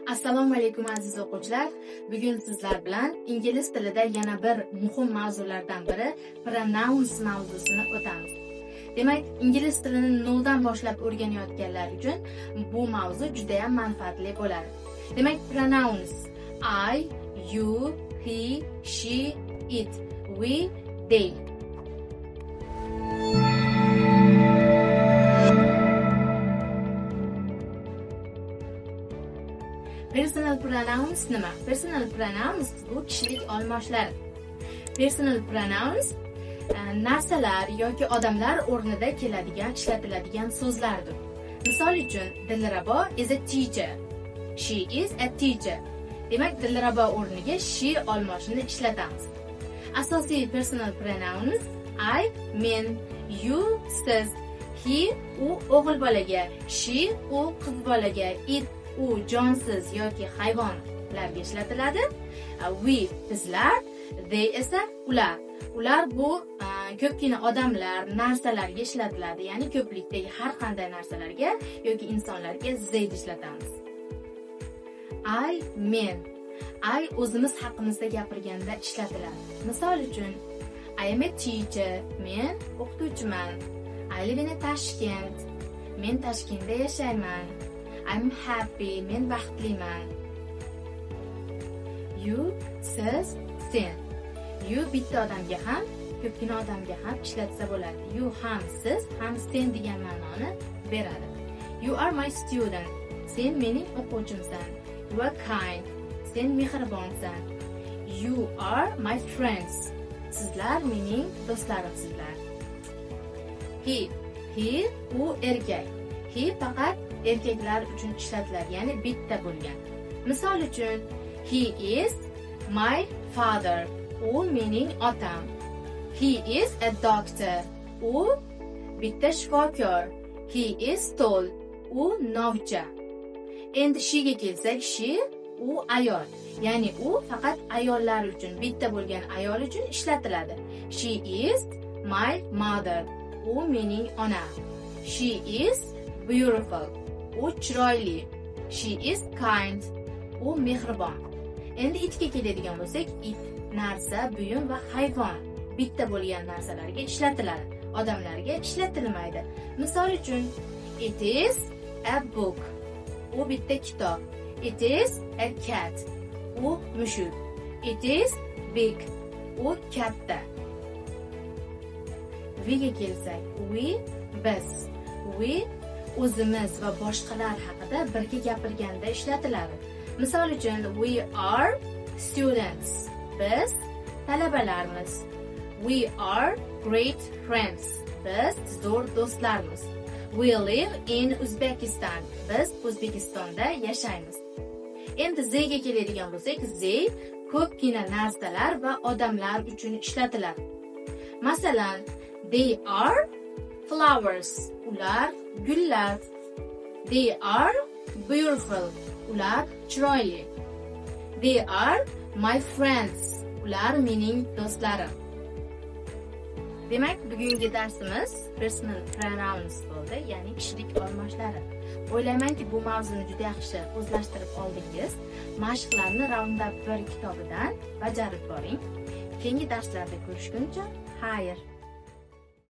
Assalomu alaykum aziz o'quvchilar. Bugun sizlar bilan ingliz tilida yana bir muhim mavzulardan biri pronouns mavzusini o'tamiz. Demak, ingliz tilini noldan boshlab o'rganayotganlar uchun bu mavzu juda ham manfaatli bo'ladi. Demak, pronouns I, you, he, she, it, we, they. Personal pronouns nima? Personal pronouns bu kishilik olmoshlar. Personal pronouns narsalar yoki odamlar o'rnida keladigan, ishlatiladigan so'zlardir. Misol uchun, Dilrabo is a teacher. She is a teacher. Demak, Dilrabo o'rniga she olmoshini ishlatamiz. Asosiy personal pronouns I, men, you, siz, he, u o'g'il bolaga, she, u qiz bolaga, it, u jonsiz yoki hayvonlarga ishlatiladi. We bizlar, they esa ular. Ular bu ko'pgina odamlar, narsalarga ishlatiladi. Ya'ni ko'plikdagi har qanday narsalarga yoki insonlarga they ishlatamiz. I, men. I o'zimiz haqimizda gapirganda ishlatiladi. Misol uchun, I am a teacher. Men o'qituvchiman. I live in Tashkent. Men Tashkentda yashayman. I'm happy. Men baxtliman. You, siz, sen. You bitta odamga ham, ko'pgina odamga ham ishlatsa bo'ladi. You ham, siz ham sen degan ma'noni beradi. You are my student. Sen mening o'quvchimsan. You are kind. Sen mehribonsan. You are my friends. Sizlar mening do'stlarimsizlar. He, u erkak. He faqat erkaklar uchun ishlatiladi, ya'ni bitta bo'lgan. Misol uchun, he is my father. U mening otam. He is a doctor. U bitta shifokor. He is tall. U novcha. Endi she'ga kelsak, she u ayol. Ya'ni u faqat ayollar uchun, bitta bo'lgan ayol uchun ishlatiladi. She is my mother. U mening onam. She is beautiful. U chiroyli. She is kind. U mehribon. Endi itga keladigan bo'lsak, it narsa, buyum va hayvon bitta bo'lgan narsalarga ishlatiladi. Odamlarga ishlatilmaydi. Misol uchun, it is a book. U bitta kitob. It is a cat. U mushuk. It is big. U katta. We ga kelsak, we biz. We o'zimiz va boshqalar haqida birga gapirganda ishlatiladi. Misol uchun, we are students. Biz talabalarmiz. We are great friends. Biz zo'r do'stlarmiz. We live in Uzbekistan. Biz O'zbekistonda yashaymiz. Endi zeyga keladigan bo'lsak, zey ko'pgina narsalar va odamlar uchun ishlatiladi. Masalan, they are flowers. Ular gullar. They are beautiful. Ular chiroyli. They are my friends. Ular mening do'stlarim. Demak, bugungi darsimiz personal pronouns bo'ldi, ya'ni kishilik olmoshlari. O'ylaymanki, bu mavzuni juda yaxshi o'zlashtirib oldingiz. Mashqlarni Roundup 1 kitobidan bajarib boring. Keyingi darslarda ko'rishguncha, xayr.